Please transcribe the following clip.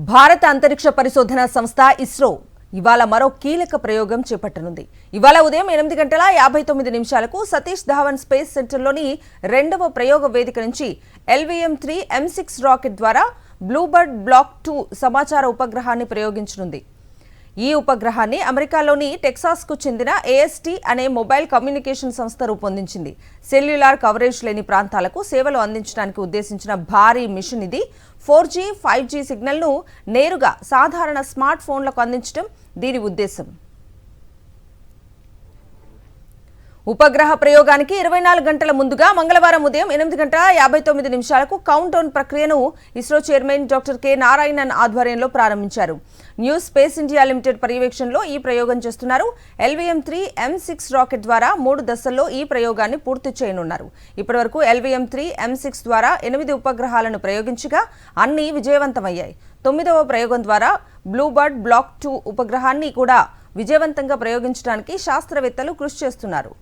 భారత అంతరిక్ష పరిశోధన సంస్థ ఇస్రో ఇవాళ మరో కీలక ప్రయోగం చేపట్టనుంది. ఇవాళ ఉదయం 8:59 సతీష్ ధావన్ స్పేస్ సెంటర్లోని రెండవ ప్రయోగ వేదిక నుంచి LVM-3 M6 రాకెట్ ద్వారా బ్లూబర్డ్ బ్లాక్ 2 సమాచార ఉపగ్రహాన్ని ప్రయోగించనుంది. ఈ ఉపగ్రహాన్ని అమెరికాలోని టెక్సాస్కు చెందిన AST అనే మొబైల్ కమ్యూనికేషన్ సంస్థ రూపొందించింది. సెల్యులార్ కవరేజ్ లేని ప్రాంతాలకు సేవలు అందించడానికి ఉద్దేశించిన భారీ మిషన్ ఇది. 4G, 5G సిగ్నల్ను నేరుగా సాధారణ స్మార్ట్ ఫోన్లకు అందించడం దీని ఉద్దేశం. ఉపగ్రహ ప్రయోగానికి 24 గంటల ముందుగా మంగళవారం ఉదయం 8:59 కౌంట్ డౌన్ ప్రక్రియను ISRO chairman doctor K Narayanan ఆధ్వర్యంలో ప్రారంభించారు. న్యూ స్పేస్ ఇండియా లిమిటెడ్ పర్యవేక్షణలో ఈ ప్రయోగం చేస్తున్నారు. LVM-3 M6 రాకెట్ ద్వారా 3 దశల్లో ఈ ప్రయోగాన్ని పూర్తి చేయనున్నారు. ఇప్పటివరకు LVM-3 M6 ద్వారా 8 ఉపగ్రహాలను ప్రయోగించగా అన్ని విజయవంతమయ్యాయి. 9వ ప్రయోగం ద్వారా బ్లూబర్డ్ బ్లాక్ 2 ఉపగ్రహాన్ని కూడా విజయవంతంగా ప్రయోగించడానికి శాస్త్రవేత్తలు కృషి చేస్తున్నారు.